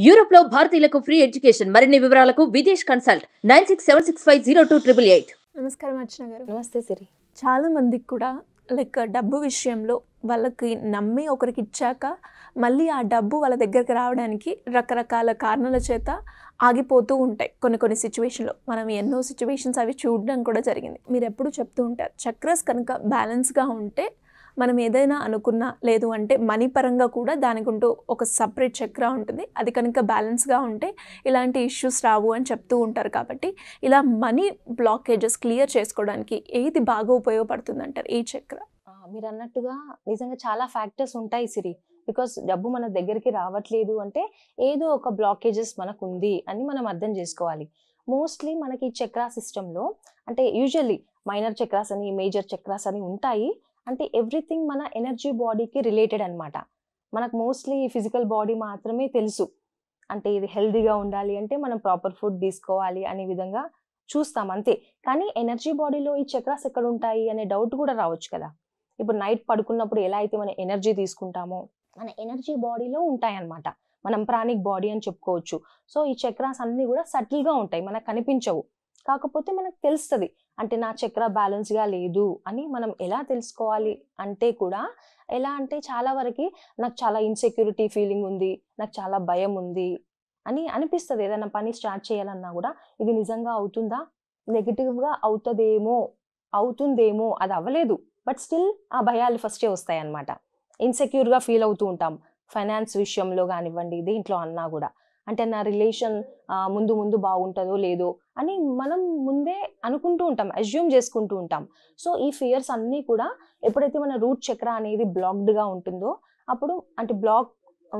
Europe లో భారతీయులకు free education మరిన్ని వివరాలకు విదేశ్ కన్సల్ట్ 9676502888. నమస్కారం అర్చన గారు. నమస్తే సిరి. చాలా మందికి కూడా లైక్ డబ్బు విషయంలో వాళ్ళకి నమ్మి ఒకరికి ఇచ్చాక మళ్ళీ ఆ డబ్బు వాళ్ళ దగ్గరికి రావడానికి రకరకాల కారణాల చేత ఆగిపోతూ ఉంటాయి. కొన్ని సిచ్యువేషన్లో మనం ఎన్నో సిచ్యువేషన్స్ అవి చూడడం కూడా జరిగింది. మీరు ఎప్పుడు చెప్తూ ఉంటారు చక్రస్ కనుక బ్యాలెన్స్గా ఉంటే మనం ఏదైనా అనుకున్నా, లేదు అంటే మనీ పరంగా కూడా దానికంటూ ఒక సపరేట్ చక్ర ఉంటుంది, అది కనుక బ్యాలెన్స్గా ఉంటే ఇలాంటి ఇష్యూస్ రావు అని చెప్తూ ఉంటారు. కాబట్టి ఇలా మనీ బ్లాకేజెస్ క్లియర్ చేసుకోవడానికి ఏది బాగా ఉపయోగపడుతుంది అంటారు ఈ చక్ర? మీరు అన్నట్టుగా నిజంగా చాలా ఫ్యాక్టర్స్ ఉంటాయి సిరి. బికాస్ డబ్బు మన దగ్గరికి రావట్లేదు అంటే ఏదో ఒక బ్లాకేజెస్ మనకు ఉంది అని మనం అర్థం చేసుకోవాలి. మోస్ట్లీ మనకి చక్రా సిస్టంలో అంటే యూజువల్లీ మైనర్ చక్రాస్ అని, మేజర్ చక్రాస్ అని ఉంటాయి. అంటే ఎవ్రీథింగ్ మన ఎనర్జీ బాడీకి రిలేటెడ్ అనమాట. మనకు మోస్ట్లీ ఫిజికల్ బాడీ మాత్రమే తెలుసు. అంటే ఇది హెల్దీగా ఉండాలి అంటే మనం ప్రాపర్ ఫుడ్ తీసుకోవాలి అనే విధంగా చూస్తాం అంతే. కానీ ఎనర్జీ బాడీలో ఈ చక్రాస్ ఎక్కడ ఉంటాయి అనే డౌట్ కూడా రావచ్చు కదా. ఇప్పుడు నైట్ పడుకున్నప్పుడు ఎలా అయితే మనం ఎనర్జీ తీసుకుంటామో మన ఎనర్జీ బాడీలో ఉంటాయి అన్నమాట. మనం ప్రాణిక్ బాడీ అని చెప్పుకోవచ్చు. సో ఈ చక్రాస్ అన్ని కూడా సటిల్గా ఉంటాయి, మనకు కనిపించవు. కాకపోతే మనకు తెలుస్తుంది అంటే నా చక్ర బ్యాలెన్స్గా లేదు అని. మనం ఎలా తెలుసుకోవాలి అంటే కూడా ఎలా అంటే చాలా వరకు నాకు చాలా ఇన్సెక్యూరిటీ ఫీలింగ్ ఉంది, నాకు చాలా భయం ఉంది అని అనిపిస్తుంది. ఏదైనా పని స్టార్ట్ చేయాలన్నా కూడా ఇది నిజంగా అవుతుందా, నెగిటివ్గా అవుతుందేమో, అది అవ్వలేదు బట్ స్టిల్ ఆ భయాలు ఫస్టే వస్తాయి అన్నమాట. ఇన్సెక్యూర్గా ఫీల్ అవుతూ ఉంటాం ఫైనాన్స్ విషయంలో కానివ్వండి, దేంట్లో అన్నా కూడా. అంటే నా రిలేషన్ ముందు బాగుంటుందో లేదో అని మనం ముందే అనుకుంటూ ఉంటాం, అజ్యూమ్ చేసుకుంటూ ఉంటాం. సో ఈ ఫియర్స్ అన్నీ కూడా ఎప్పుడైతే మన రూట్ చక్ర అనేది బ్లాక్డ్గా ఉంటుందో అప్పుడు అంటే బ్లాక్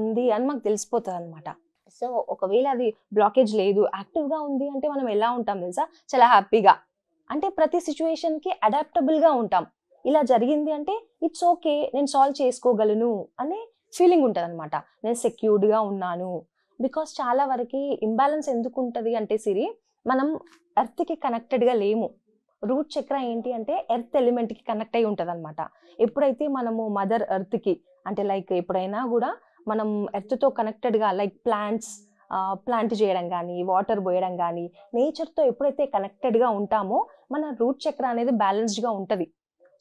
ఉంది అని మాకు తెలిసిపోతుంది అనమాట. సో ఒకవేళ అది బ్లాకేజ్ లేదు, యాక్టివ్గా ఉంది అంటే మనం ఎలా ఉంటాం తెలుసా, చాలా హ్యాపీగా, అంటే ప్రతి సిచ్యువేషన్కి అడాప్టబుల్గా ఉంటాం. ఇలా జరిగింది అంటే ఇట్స్ ఓకే, నేను సాల్వ్ చేసుకోగలను అనే ఫీలింగ్ ఉంటుంది అనమాట. నేను సెక్యూర్డ్గా ఉన్నాను. బికాస్ చాలా వరకు ఇంబ్యాలెన్స్ ఎందుకు ఉంటుంది అంటే సిరి, మనం ఎర్త్కి కనెక్టెడ్గా లేము. రూట్ చక్ర ఏంటి అంటే ఎర్త్ ఎలిమెంట్కి కనెక్ట్ అయి ఉంటుంది అనమాట. ఎప్పుడైతే మనము మదర్ ఎర్త్కి అంటే లైక్ ఎప్పుడైనా కూడా మనం ఎర్త్తో కనెక్టెడ్గా లైక్ ప్లాంట్ చేయడం కానీ, వాటర్ పోయడం కానీ, నేచర్తో ఎప్పుడైతే కనెక్టెడ్గా ఉంటామో మన రూట్ చక్ర అనేది బ్యాలెన్స్డ్గా ఉంటుంది.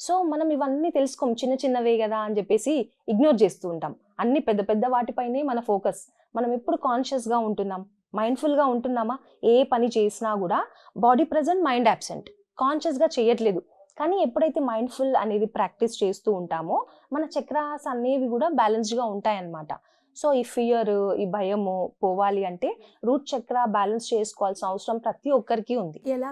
సో మనం ఇవన్నీ తెలుసుకోం, చిన్నవే కదా అని చెప్పేసి ఇగ్నోర్ చేస్తూ ఉంటాం. అన్ని పెద్ద వాటిపైనే మన ఫోకస్. మనం ఎప్పుడు కాన్షియస్గా ఉంటున్నాం, మైండ్ఫుల్గా ఉంటున్నామా? ఏ పని చేసినా కూడా బాడీ ప్రజెంట్, మైండ్ అబ్సెంట్, కాన్షియస్గా చేయట్లేదు. కానీ ఎప్పుడైతే మైండ్ఫుల్ అనేది ప్రాక్టీస్ చేస్తూ ఉంటామో మన చక్రాస్ అనేవి కూడా బ్యాలెన్స్డ్గా ఉంటాయన్నమాట. సో ఈ ఫియర్, ఈ భయము పోవాలి అంటే రూట్ చక్ర బ్యాలెన్స్ చేసుకోవాల్సిన అవసరం ప్రతి ఒక్కరికి ఉంది. ఎలా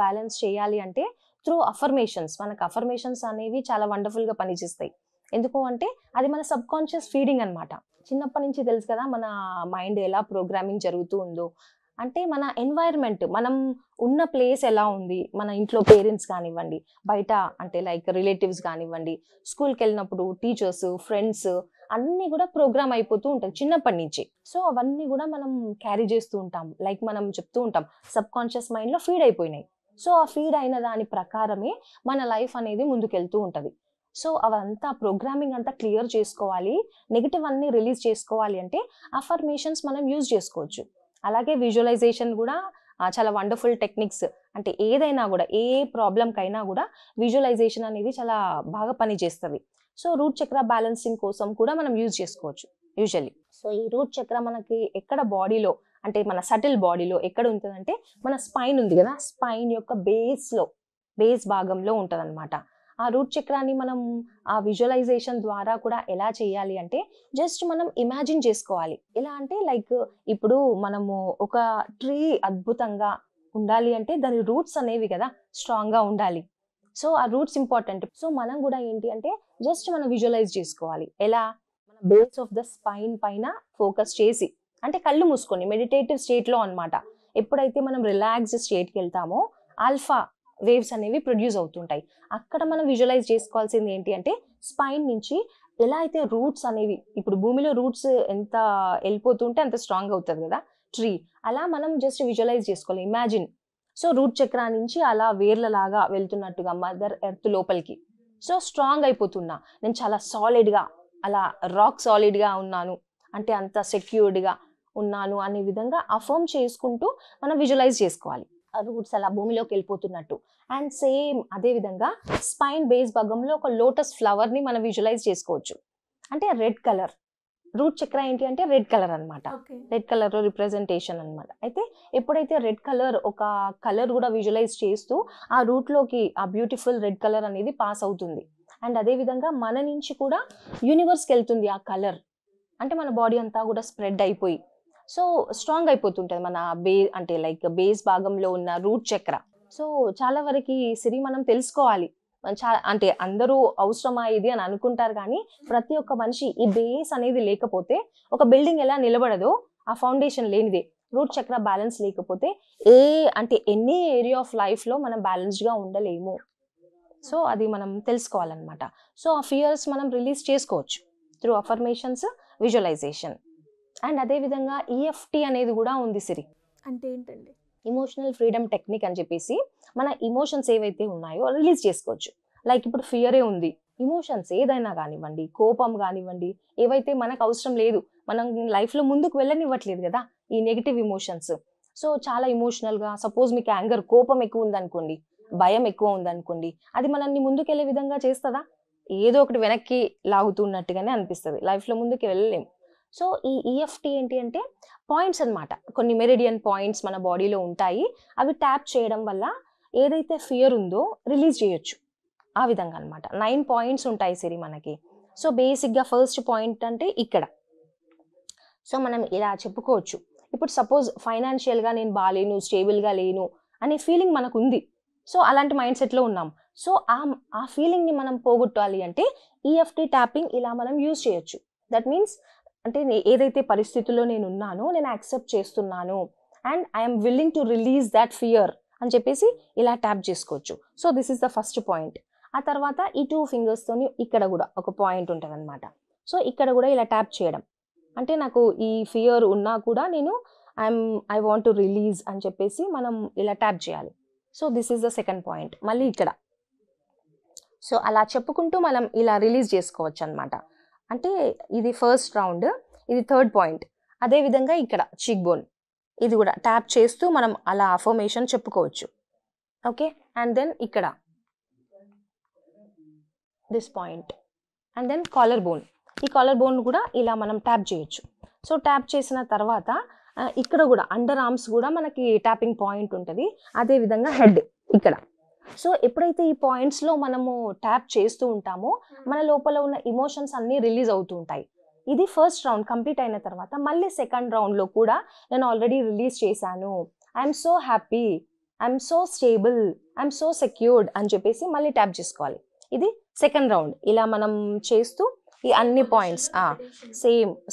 బ్యాలెన్స్ చేయాలి అంటే త్రూ అఫర్మేషన్స్. మనకు అఫర్మేషన్స్ అనేవి చాలా వండర్ఫుల్గా పనిచేస్తాయి. ఎందుకు అంటే అది మన సబ్ కాన్షియస్ ఫీడింగ్ అనమాట. చిన్నప్పటి నుంచి తెలుసు కదా మన మైండ్ ఎలా ప్రోగ్రామింగ్ జరుగుతూ ఉందో. అంటే మన ఎన్వైర్న్మెంట్, మనం ఉన్న ప్లేస్ ఎలా ఉంది, మన ఇంట్లో పేరెంట్స్ కానివ్వండి, బయట అంటే లైక్ రిలేటివ్స్ కానివ్వండి, స్కూల్కి వెళ్ళినప్పుడు టీచర్స్, ఫ్రెండ్స్ అన్నీ కూడా ప్రోగ్రామ్ అయిపోతూ ఉంటాయి చిన్నప్పటి నుంచి. సో అవన్నీ కూడా మనం క్యారీ చేస్తూ ఉంటాం. లైక్ మనం చెప్తూ ఉంటాం సబ్ కాన్షియస్ మైండ్లో ఫీడ్ అయిపోయినాయి. సో ఆ ఫీడ్ అయిన దాని ప్రకారమే మన లైఫ్ అనేది ముందుకెళ్తూ ఉంటుంది. సో అవంతా ప్రోగ్రామింగ్ అంతా క్లియర్ చేసుకోవాలి, నెగిటివ్ అన్ని రిలీజ్ చేసుకోవాలి అంటే అఫర్మేషన్స్ మనం యూజ్ చేసుకోవచ్చు. అలాగే విజువలైజేషన్ కూడా చాలా వండర్ఫుల్ టెక్నిక్స్. అంటే ఏదైనా కూడా, ఏ ప్రాబ్లంకైనా కూడా విజువలైజేషన్ అనేది చాలా బాగా పనిచేస్తుంది. సో రూట్ చక్ర బ్యాలెన్సింగ్ కోసం కూడా మనం యూజ్ చేసుకోవచ్చు యూజువల్లీ. సో ఈ రూట్ చక్ర మనకి ఎక్కడ బాడీలో అంటే మన సటిల్ బాడీలో ఎక్కడ ఉంటుందంటే మన స్పైన్ ఉంది కదా, స్పైన్ యొక్క బేస్ భాగంలో ఉంటుంది అనమాట. ఆ రూట్ చక్రాన్ని మనం ఆ విజువలైజేషన్ ద్వారా కూడా ఎలా చేయాలి అంటే జస్ట్ మనం ఇమాజిన్ చేసుకోవాలి. ఎలా అంటే లైక్ ఇప్పుడు మనము ఒక ట్రీ అద్భుతంగా ఉండాలి అంటే దాని రూట్స్ అనేవి కదా స్ట్రాంగ్గా ఉండాలి. సో ఆ రూట్స్ ఇంపార్టెంట్. సో మనం కూడా ఏంటి అంటే జస్ట్ మనం విజువలైజ్ చేసుకోవాలి. ఎలా? మన బేస్ ఆఫ్ ద స్పైన్ పైన ఫోకస్ చేసి, అంటే కళ్ళు మూసుకొని మెడిటేటివ్ స్టేట్లో అనమాట. ఎప్పుడైతే మనం రిలాక్స్డ్ స్టేట్కి వెళ్తామో ఆల్ఫా వేవ్స్ అనేవి ప్రొడ్యూస్ అవుతుంటాయి. అక్కడ మనం విజువలైజ్ చేసుకోవాల్సింది ఏంటి అంటే స్పైన్ నుంచి ఎలా అయితే రూట్స్ అనేవి, ఇప్పుడు భూమిలో రూట్స్ ఎంత వెళ్ళిపోతుంటే అంత స్ట్రాంగ్ అవుతుంది కదా ట్రీ, అలా మనం జస్ట్ విజువలైజ్ చేసుకోవాలి, ఇమాజిన్. సో రూట్ చక్ర నుంచి అలా వేర్లలాగా వెళ్తున్నట్టుగా మదర్ ఎర్త్ లోపలికి. సో స్ట్రాంగ్ అయిపోతున్నా, నేను చాలా సాలిడ్గా, అలా రాక్ సాలిడ్గా ఉన్నాను అంటే అంత సెక్యూర్డ్గా ఉన్నాను అనే విధంగా అఫర్మ్ చేసుకుంటూ మనం విజువలైజ్ చేసుకోవాలి. రూట్స్ అలా భూమిలోకి వెళ్ళిపోతున్నట్టు. అండ్ సేమ్ అదే విధంగా స్పైన్ బేస్ భాగంలో ఒక లోటస్ ఫ్లవర్ ని మనం విజువలైజ్ చేసుకోవచ్చు. అంటే రెడ్ కలర్, రూట్ చక్ర ఏంటి అంటే రెడ్ కలర్ అనమాట. రెడ్ కలర్ రిప్రజెంటేషన్ అనమాట. అయితే ఎప్పుడైతే రెడ్ కలర్ ఒక కలర్ కూడా విజువలైజ్ చేస్తూ ఆ రూట్ లోకి ఆ బ్యూటిఫుల్ రెడ్ కలర్ అనేది పాస్ అవుతుంది. అండ్ అదే విధంగా మన నుంచి కూడా యూనివర్స్కి వెళ్తుంది ఆ కలర్. అంటే మన బాడీ అంతా కూడా స్ప్రెడ్ అయిపోయి సో స్ట్రాంగ్ అయిపోతుంటుంది మన అంటే లైక్ బేస్ భాగంలో ఉన్న రూట్ చక్ర. సో చాలా వరకు సిరి మనం తెలుసుకోవాలి. అంటే అందరూ అవసరమా ఇది అని అనుకుంటారు, కానీ ప్రతి ఒక్క మనిషి ఈ బేస్ అనేది లేకపోతే ఒక బిల్డింగ్ ఎలా నిలబడదో ఆ ఫౌండేషన్ లేనిదే, రూట్ చక్ర బ్యాలెన్స్ లేకపోతే ఎనీ ఏరియా ఆఫ్ లైఫ్ లో మనం బ్యాలెన్స్డ్ గా ఉండలేము. సో అది మనం తెలుసుకోవాలన్నమాట. సో ఆ ఫియర్స్ మనం రిలీజ్ చేసుకోవచ్చు త్రూ అఫర్మేషన్స్, విజువలైజేషన్. అండ్ అదే విధంగా EFT అనేది కూడా ఉంది సిరి. అంటే ఏంటండి? ఇమోషనల్ ఫ్రీడమ్ టెక్నిక్ అని చెప్పేసి మన ఇమోషన్స్ ఏవైతే ఉన్నాయో రిలీజ్ చేసుకోవచ్చు. లైక్ ఇప్పుడు ఫియరే ఉంది, ఇమోషన్స్ ఏదైనా కానివ్వండి, కోపం కానివ్వండి, ఏవైతే మనకు అవసరం లేదు, మనం లైఫ్లో ముందుకు వెళ్ళనివ్వట్లేదు కదా ఈ నెగిటివ్ ఇమోషన్స్. సో చాలా ఇమోషనల్గా, సపోజ్ మీకు యాంగర్, కోపం ఎక్కువ ఉందనుకోండి, భయం ఎక్కువ ఉందనుకోండి, అది మనల్ని ముందుకెళ్ళే విధంగా చేస్తుందా? ఏదో ఒకటి వెనక్కి లాగుతున్నట్టుగానే అనిపిస్తుంది, లైఫ్లో ముందుకు వెళ్ళలేము. సో ఈ EFT ఏంటి అంటే పాయింట్స్ అన్నమాట. కొన్ని మెరిడియన్ పాయింట్స్ మన బాడీలో ఉంటాయి, అవి ట్యాప్ చేయడం వల్ల ఏదైతే ఫియర్ ఉందో రిలీజ్ చేయొచ్చు. ఆ విధంగా అనమాట 9 పాయింట్స్ ఉంటాయి సిరి మనకి. సో బేసిక్గా ఫస్ట్ పాయింట్ అంటే ఇక్కడ. సో మనం ఇలా చెప్పుకోవచ్చు, ఇప్పుడు సపోజ్ ఫైనాన్షియల్గా నేను బాగాలేను, స్టేబుల్గా లేను అనే ఫీలింగ్ మనకు ఉంది. సో అలాంటి మైండ్ సెట్లో ఉన్నాం. సో ఆ ఫీలింగ్ని మనం పోగొట్టాలి అంటే EFT ట్యాపింగ్ ఇలా మనం యూజ్ చేయొచ్చు. దట్ మీన్స్ అంటే ఏదైతే పరిస్థితుల్లో నేను ఉన్నానో నేను యాక్సెప్ట్ చేస్తున్నాను and I'm willing to release that fear అని చెప్పేసి ఇలా ట్యాప్ చేసుకోవచ్చు. So this is the first point. ఆ తర్వాత ఈ 2 ఫింగర్స్తోని ఇక్కడ కూడా ఒక పాయింట్ ఉంటుంది అనమాట. సో ఇక్కడ కూడా ఇలా ట్యాప్ చేయడం అంటే నాకు ఈ ఫియర్ ఉన్నా కూడా నేను ఐ వాంట్ టు రిలీజ్ అని చెప్పేసి మనం ఇలా ట్యాప్ చేయాలి. So this is the second point. మళ్ళీ ఇక్కడ సో అలా చెప్పుకుంటూ మనం ఇలా రిలీజ్ చేసుకోవచ్చు అనమాట. అంటే ఇది ఫస్ట్ రౌండ్, ఇది థర్డ్ పాయింట్. అదేవిధంగా ఇక్కడ చీక్ బోన్, ఇది కూడా ట్యాప్ చేస్తూ మనం అలా అఫర్మేషన్ చెప్పుకోవచ్చు. ఓకే, అండ్ దెన్ ఇక్కడ this point and then collar bone. ఈ కాలర్ బోన్ కూడా ఇలా మనం ట్యాప్ చేయొచ్చు. సో ట్యాప్ చేసిన తర్వాత ఇక్కడ కూడా అండర్ ఆర్మ్స్ కూడా మనకి ట్యాపింగ్ పాయింట్ ఉంటుంది. అదేవిధంగా హెడ్ ఇక్కడ. సో ఎప్పుడైతే ఈ పాయింట్స్లో మనము ట్యాప్ చేస్తూ ఉంటామో మన లోపల ఉన్న ఇమోషన్స్ అన్నీ రిలీజ్ అవుతూ ఉంటాయి. ఇది ఫస్ట్ రౌండ్ కంప్లీట్ అయిన తర్వాత మళ్ళీ సెకండ్ రౌండ్లో కూడా నేను ఆల్రెడీ రిలీజ్ చేశాను, I'm so happy, I'm so stable, I'm so secured అని చెప్పేసి మళ్ళీ ట్యాప్ చేసుకోవాలి. ఇది సెకండ్ రౌండ్. ఇలా మనం చేస్తూ ఈ అన్ని పాయింట్స్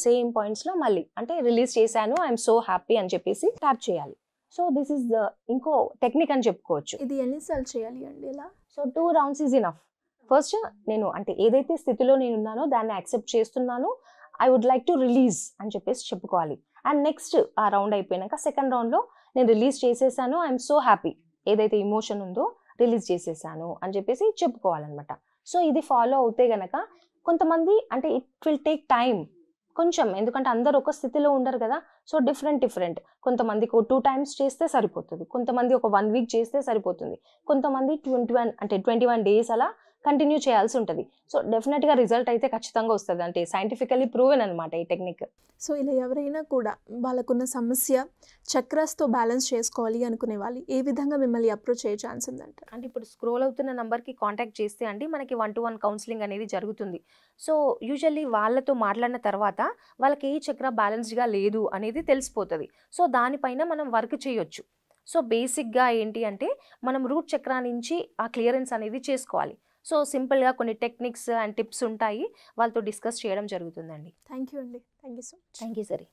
సేమ్ పాయింట్స్లో మళ్ళీ అంటే రిలీజ్ చేశాను, ఐఎమ్ సో హ్యాపీ అని చెప్పేసి ట్యాప్ చేయాలి. సో దిస్ ఈస్ ద ఇంకో టెక్నిక్ అని చెప్పుకోవచ్చు. ఇది ఎన్నిసార్లు చేయాలి అండి ఇలా? So 2 rounds is enough. First నేను అంటే ఏదైతే స్థితిలో నేను ఉన్నానో దాన్ని యాక్సెప్ట్ చేస్తున్నాను, I would like to release అని చెప్పేసి చెప్పుకోవాలి. అండ్ నెక్స్ట్ ఆ రౌండ్ అయిపోయినాక సెకండ్ రౌండ్లో నేను రిలీజ్ చేసేసాను, ఐఎమ్ సో హ్యాపీ, ఏదైతే ఇమోషన్ ఉందో రిలీజ్ చేసేసాను అని చెప్పేసి చెప్పుకోవాలన్నమాట. సో ఇది ఫాలో అవుతే గనక కొంతమంది అంటే ఇట్ విల్ టేక్ టైం కొంచెం, ఎందుకంటే అందరు ఒక స్థితిలో ఉండరు కదా. సో డిఫరెంట్ కొంతమందికి 2 times చేస్తే సరిపోతుంది, కొంతమంది ఒక 1 week చేస్తే సరిపోతుంది, కొంతమంది 21 days అలా కంటిన్యూ చేయాల్సి ఉంటుంది. సో డెఫినెట్గా రిజల్ట్ అయితే ఖచ్చితంగా వస్తుంది, అంటే సైంటిఫికల్లీ ప్రూవెన్ అనమాట ఈ టెక్నిక్. సో ఇలా ఎవరైనా కూడా వాళ్ళకున్న సమస్య చక్రాస్తో బ్యాలెన్స్ చేసుకోవాలి అనుకునే వాళ్ళు ఏ విధంగా మిమ్మల్ని అప్రోచ్ అయ్యే ఛాన్స్ ఉందంట? అంటే ఇప్పుడు స్క్రోల్ అవుతున్న నెంబర్కి కాంటాక్ట్ చేస్తే అండి మనకి 1-to-1 కౌన్సిలింగ్ అనేది జరుగుతుంది. సో యూజువల్లీ వాళ్ళతో మాట్లాడిన తర్వాత వాళ్ళకి ఏ చక్ర బ్యాలెన్స్డ్గా లేదు అనేది తెలిసిపోతుంది. సో దానిపైన మనం వర్క్ చేయొచ్చు. సో బేసిక్గా ఏంటి అంటే మనం రూట్ చక్ర నుంచి ఆ క్లియరెన్స్ అనేది చేసుకోవాలి. సో సింపుల్గా కొన్ని టెక్నిక్స్ అండ్ టిప్స్ ఉంటాయి, వాళ్ళతో డిస్కస్ చేయడం జరుగుతుందండి. థ్యాంక్ యూ అండి. Thank you so much. Thank you సరే.